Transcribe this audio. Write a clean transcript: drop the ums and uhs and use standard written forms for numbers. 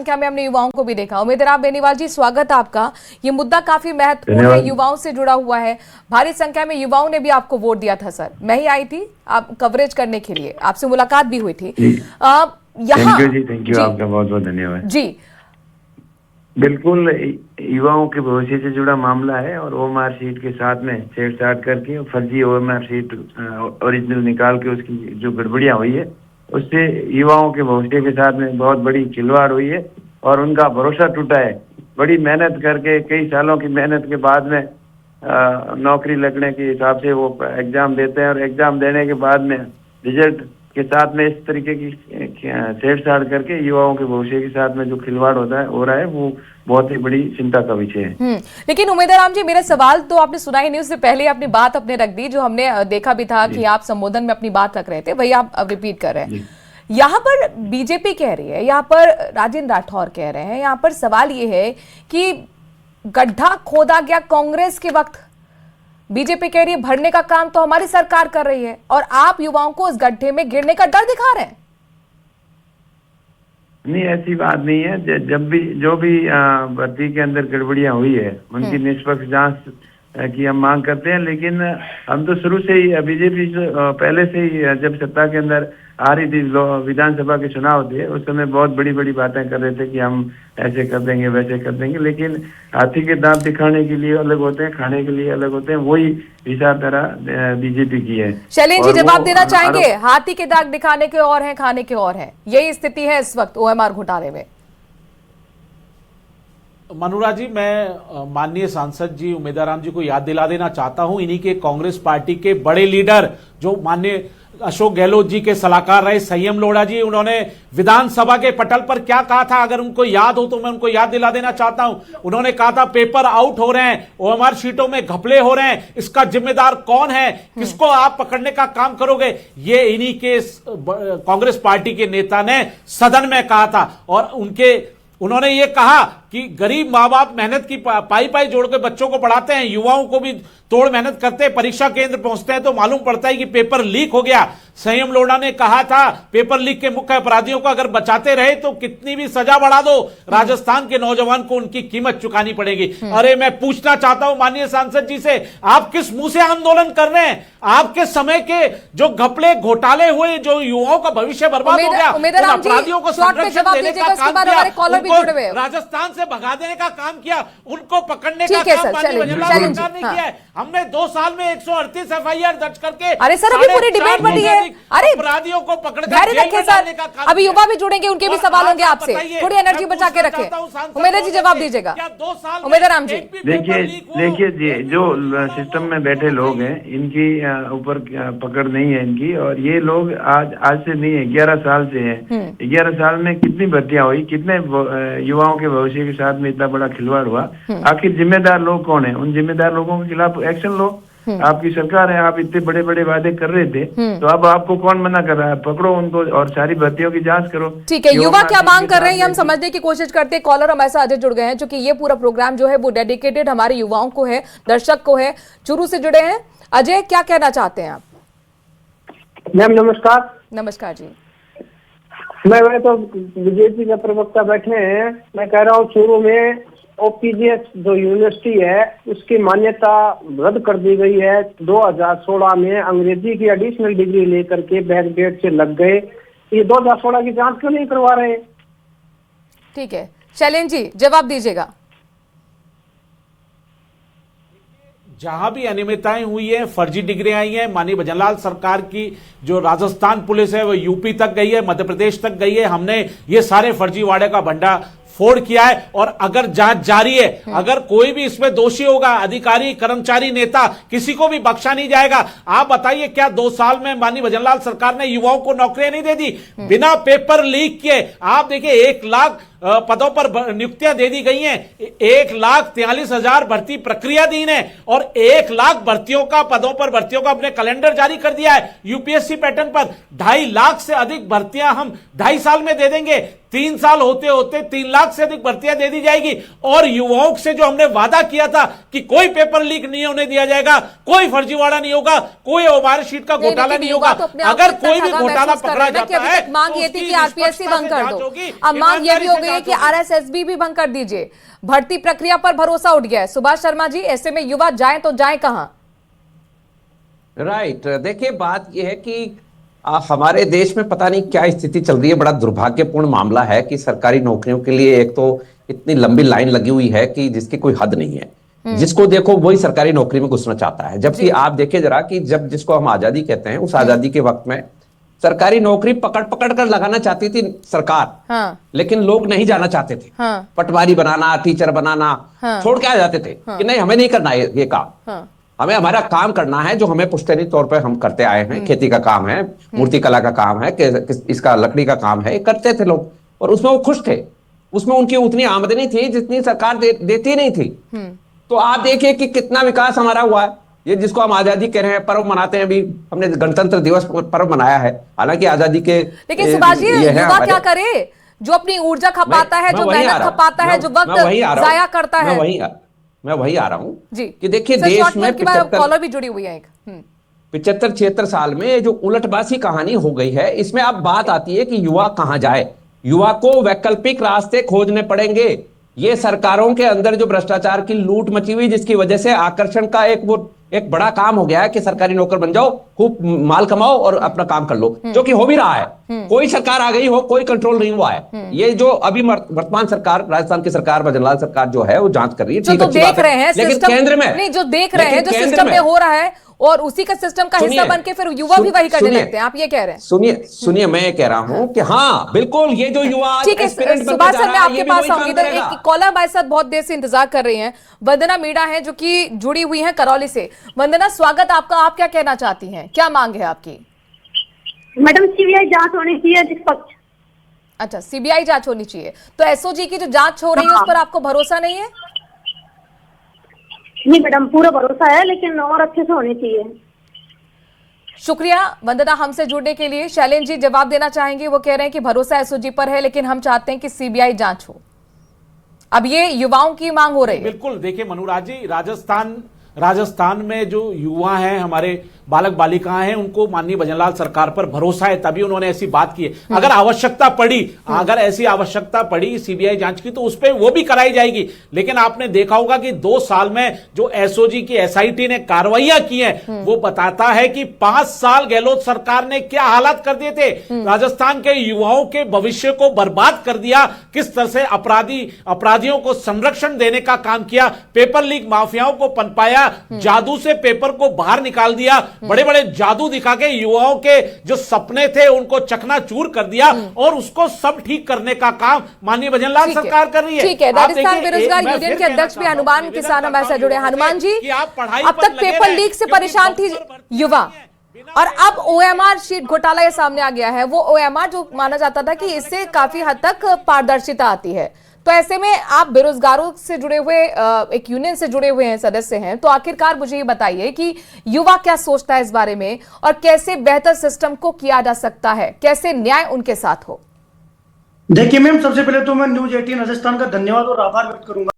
संख्या में हमने युवाओं को भी देखा। उमेदराम बेनीवाल जी, स्वागत है आपका। ये मुद्दा काफी महत्वपूर्ण है, युवाओं से जुड़ा हुआ है। भारी संख्या में युवाओं ने भी आपको वोट दिया था सर। मैं ही आई थी आप कवरेज करने के लिए, आपसे मुलाकात भी हुई थी। यहाँ थैंक यू आपका बहुत बहुत धन्यवाद जी। बिल्कुल युवाओं के भविष्य से जुड़ा मामला है और ओएमआर शीट के साथ में छेड़छाड़ करके फर्जी ओएमआर शीट ओरिजिनल निकाल के उसकी जो गड़बड़ियां हुई है उससे युवाओं के भविष्य के साथ में बहुत बड़ी खिलवाड़ हुई है और उनका भरोसा टूटा है। बड़ी मेहनत करके कई सालों की मेहनत के बाद में नौकरी लगने के हिसाब से वो एग्जाम देते हैं और एग्जाम देने के बाद में रिजल्ट के साथ में इस तरीके की छेड़छाड़ करके युवाओं के भविष्य के साथ में जो खिलवाड़ हो रहा है वो बहुत ही बड़ी चिंता का विषय है। लेकिन उमेदराम जी, मेरा सवाल तो आपने सुना ही नहीं, उससे पहले अपनी बात अपने रख दी। जो हमने देखा भी था कि आप संबोधन में अपनी बात रख रहे थे, वही आप रिपीट कर रहे हैं। यहाँ पर बीजेपी कह रही है, यहाँ पर राजेंद्र राठौर कह रहे हैं, यहाँ पर सवाल ये है कि गड्ढा खोदा गया कांग्रेस के वक्त। बीजेपी कह रही है भरने का काम तो हमारी सरकार कर रही है और आप युवाओं को उस गड्ढे में गिरने का डर दिखा रहे हैं। नहीं, ऐसी बात नहीं है। जब भी जो भी भर्ती के अंदर गड़बड़ियां हुई है उनकी निष्पक्ष जांच की हम मांग करते हैं। लेकिन हम तो शुरू से ही बीजेपी पहले से ही जब सत्ता के अंदर आ रही थी, विधानसभा के चुनाव थे, उस समय बहुत बड़ी बड़ी बातें कर रहे थे कि हम ऐसे कर देंगे वैसे कर देंगे। लेकिन हाथी के दांत दिखाने के लिए अलग होते हैं, खाने के लिए अलग होते हैं, वही विचारधारा बीजेपी की है। शैलेंद्र जी जवाब देना चाहेंगे? हाथी के दांत दिखाने के और हैं, खाने के और हैं, यही स्थिति है इस वक्त ओएमआर घोटाले में। मनुरा जी, मैं माननीय सांसद जी उमेदराम जी को याद दिला देना चाहता हूं, इन्हीं के कांग्रेस पार्टी के बड़े लीडर जो माननीय अशोक गहलोत जी के सलाहकार रहे संयम लोढ़ा जी, उन्होंने विधानसभा के पटल पर क्या कहा था, अगर उनको याद हो तो मैं उनको याद दिला देना चाहता हूं। उन्होंने कहा था पेपर आउट हो रहे हैं, ओएमआर शीटों में घपले हो रहे हैं, इसका जिम्मेदार कौन है, किसको आप पकड़ने का काम करोगे, ये इन्हीं के कांग्रेस पार्टी के नेता ने सदन में कहा था। और उन्होंने ये कहा कि गरीब माँ बाप मेहनत की पाई पाई जोड़ के बच्चों को पढ़ाते हैं, युवाओं को भी तोड़ मेहनत करते हैं, परीक्षा केंद्र पहुंचते हैं तो मालूम पड़ता है कि पेपर लीक हो गया। संयम लोढ़ा ने कहा था पेपर लीक के मुख्य अपराधियों को अगर बचाते रहे तो कितनी भी सजा बढ़ा दो, राजस्थान के नौजवान को उनकी कीमत चुकानी पड़ेगी। अरे मैं पूछना चाहता हूं माननीय सांसद जी से, आप किस मुंह से आंदोलन कर रहे हैं? आपके समय के जो घपले घोटाले हुए, जो युवाओं का भविष्य बर्बाद हो गया, अपराधियों को संरक्षण देने का काम किया, राजस्थान से भगा देने का काम किया, उनको पकड़ने का काम माननीय वजनलाल सरकार ने किया है। हमने 2 साल में 138 एफआईआर दर्ज करके, अरे सर अभी पूरी डिबेट बनी है, अरे अपराधियों को पकड़कर जेल में डालने का काम। अभी युवा भी जुड़ेंगे, उनके भी सवाल होंगे आपसे, थोड़ी एनर्जी बचा के रखें। उमेदर जी जवाब दीजिएगा। उमेदराम जी देखिए जी, जो सिस्टम में बैठे लोग हैं इनकी ऊपर पकड़ नहीं है इनकी, और ये लोग आज से नहीं है, 11 साल से है। 11 साल में कितनी भर्तियां हुई, कितने युवाओं के भविष्य के साथ में इतना बड़ा खिलवाड़ हुआ। आखिर जिम्मेदार लोग कौन है? उन जिम्मेदार लोगों के खिलाफ एक्शन लो। आपकी सरकार है, आप इतने बड़े बड़े वादे कर रहे थे, तो अब आपको कौन मना कर रहा है? पकड़ो उनको और सारी भर्तियों की जांच करो। ठीक है, युवा क्या मांग कर रहे हैं हम समझने की कोशिश करते हैं। कॉलर हमारे साथ अजय जुड़ गए हैं, क्योंकि ये पूरा प्रोग्राम जो है वो डेडिकेटेड हमारे युवाओं को है, दर्शक को है, चुरू से जुड़े हैं। अजय, क्या कहना चाहते हैं आप? मैम नमस्कार। नमस्कार जी। मैं तो बीजेपी के प्रवक्ता बैठे हैं, मैं कह रहा हूँ चूरू में ओपीजीएस जो यूनिवर्सिटी है उसकी मान्यता रद्द कर दी गई है। 2016 में अंग्रेजी की एडिशनल डिग्री लेकर के बैकडेट से लग गए, ये 2016 की जांच क्यों नहीं करवा रहे? ठीक है, शैलेंद्र जी जवाब दीजिएगा। जहां भी अनियमितताएं हुई है, फर्जी डिग्री आई है, माननीय भजनलाल सरकार की जो राजस्थान पुलिस है वो यूपी तक गई है, मध्य प्रदेश तक गई है, हमने ये सारे फर्जीवाड़े का भंडा फोड़ किया है। और अगर जांच जारी है, अगर कोई भी इसमें दोषी होगा, अधिकारी, कर्मचारी, नेता, किसी को भी बख्शा नहीं जाएगा। आप बताइए, क्या 2 साल में माननीय भजनलाल सरकार ने युवाओं को नौकरियां नहीं दे दी बिना पेपर लीक किए? आप देखिए 1 लाख पदों पर नियुक्तियां दे दी गई हैं, 1,43,000 भर्ती प्रक्रियाधीन है और 1 लाख पदों पर भर्तियों का अपने कैलेंडर जारी कर दिया है यूपीएससी पैटर्न पर। 2.5 लाख से अधिक भर्तियां हम 2.5 साल में दे देंगे। 3 साल होते होते 3 लाख से अधिक भर्तियां दे दी जाएगी। और युवाओं से जो हमने वादा किया था कि कोई पेपर लीक नहीं होने दिया जाएगा, कोई फर्जीवाड़ा नहीं होगा, कोई ओएमआर शीट का घोटाला नहीं होगा। अगर कोई भी घोटाला पकड़ा जाता है, मांग ये थी कि आरपीएससी बंद कर दो, अब मांग ये भी हो हुई है कि आरएसएसबी भी भंग कर दीजिए, भर्ती प्रक्रिया पर भरोसा उठ गया है। सुभाष शर्मा जी, ऐसे में युवा जाएं तो जाएं कहां? राइट, देखिए बात यह है कि हमारे देश में पता नहीं क्या स्थिति चल रही है। बड़ा दुर्भाग्यपूर्ण मामला है कि सरकारी नौकरियों के लिए एक तो इतनी लंबी लाइन लगी हुई है कि जिसकी कोई हद नहीं है। जिसको देखो वही सरकारी नौकरी में घुसना चाहता है। जबकि आप देखिए जरा कि जब जिसको हम आजादी कहते हैं, उस आजादी के वक्त में सरकारी नौकरी पकड़ पकड़ कर लगाना चाहती थी सरकार, हाँ। लेकिन लोग नहीं जाना चाहते थे। हाँ। पटवारी बनाना, टीचर बनाना, हाँ। छोड़ के आ जाते थे कि नहीं हमें नहीं करना ये काम। हाँ। हमें हमारा काम करना है जो हमें पुश्तैनी तौर पर हम करते आए हैं। खेती का काम है, मूर्ति कला का काम है, इसका लकड़ी का काम है, ये करते थे लोग और उसमें वो खुश थे। उसमें उनकी उतनी आमदनी थी जितनी सरकार देती नहीं थी। तो आप देखिए कि कितना विकास हमारा हुआ है। ये जिसको हम आजादी कह रहे हैं, पर्व मनाते हैं, अभी हमने गणतंत्र दिवस पर्व मनाया है, हालांकि आजादी के लेकिन सुभाष जी, युवा क्या करे जो अपनी ऊर्जा खपाता है, जो मेहनत खपाता है, जो वक्त जाया करता है। मैं वही आ रहा हूं जी कि देखिए देश में कॉलर भी जुड़ी हुई है एक 75-76 साल में जो उलटबासी कहानी हो गई है, इसमें अब बात आती है कि युवा कहां जाए। युवा को वैकल्पिक रास्ते खोजने पड़ेंगे। ये सरकारों के अंदर जो भ्रष्टाचार की लूट मची हुई, जिसकी वजह से आकर्षण का एक बड़ा काम हो गया है कि सरकारी नौकर बन जाओ, खूब माल कमाओ और अपना काम कर लो, जो कि हो भी रहा है। कोई सरकार आ गई हो, कोई कंट्रोल नहीं हुआ है। ये जो अभी वर्तमान सरकार, राजस्थान की सरकार, भजनलाल सरकार जो है वो जांच कर रही है, ठीक अच्छी बात है। लेकिन केंद्र में नहीं, जो देख रहे हैं, जो सिस्टम में हो रहा है और उसी का सिस्टम का हिस्सा बन के फिर युवा भी वही करने लगते हैं, आप ये कह रहे हैं। सुनिए मैं ये कह रहा हूं कि हाँ बिल्कुल, ये जो युवा ठीक है। सुभाष सर, मैं आपके पास आऊंगी। इधर एक कॉलर हमारे साथ बहुत देर से इंतजार कर रही हैं, वंदना मीणा है जो कि जुड़ी हुई हैं करौली से। वंदना, स्वागत आपका। आप क्या कहना चाहती हैं, क्या मांग है आपकी? मैडम, सीबीआई जांच होनी चाहिए निष्पक्ष। अच्छा, सीबीआई जांच होनी चाहिए। तो एसओजी की जो जांच हो रही है उस पर आपको भरोसा नहीं है? नहीं मैडम, पूरा भरोसा है, लेकिन और अच्छे से होनी चाहिए। शुक्रिया वंदना हमसे जुड़ने के लिए। शैलेंद्र जी जवाब देना चाहेंगे। वो कह रहे हैं कि भरोसा एसओजी पर है, लेकिन हम चाहते हैं कि सीबीआई जांच हो। अब ये युवाओं की मांग हो रही है। बिल्कुल, देखिए मनुराज जी, राजस्थान में जो युवा हैं, हमारे बालक बालिकाएं हैं, उनको माननीय भजनलाल सरकार पर भरोसा है, तभी उन्होंने ऐसी बात की है। अगर ऐसी आवश्यकता पड़ी सीबीआई जांच की, तो उस पर वो भी कराई जाएगी। लेकिन आपने देखा होगा कि 2 साल में जो एसओजी की एसआईटी ने कार्रवाइयां की हैं, वो बताता है कि 5 साल गहलोत सरकार ने क्या हालात कर दिए थे। राजस्थान के युवाओं के भविष्य को बर्बाद कर दिया। किस तरह से अपराधियों को संरक्षण देने का काम किया, पेपर लीक माफियाओं को पनपाया, जादू से पेपर को बाहर निकाल दिया, बड़े बड़े जादू दिखा के युवाओं के जो सपने थे उनको चकनाचूर कर दिया, और उसको सब ठीक करने का काम माननीय भजनलाल सरकार कर रही है। ठीक है। राजस्थान बेरोजगार यूनियन के अध्यक्ष भी हनुमान किसान हमारे साथ जुड़े। हनुमान जी, अब तक पेपर लीक से परेशान थी युवा, और अब ओएमआर शीट घोटाला ये सामने आ गया है। वो ओएमआर जो माना जाता था कि इससे काफी हद तक पारदर्शिता आती है। तो ऐसे में आप बेरोजगारों से जुड़े हुए एक यूनियन से जुड़े हुए हैं, सदस्य हैं, तो आखिरकार मुझे ये बताइए कि युवा क्या सोचता है इस बारे में, और कैसे बेहतर सिस्टम को किया जा सकता है, कैसे न्याय उनके साथ हो? देखिए मैम, सबसे पहले तो मैं न्यूज 18 राजस्थान का धन्यवाद और आभार व्यक्त करूंगा।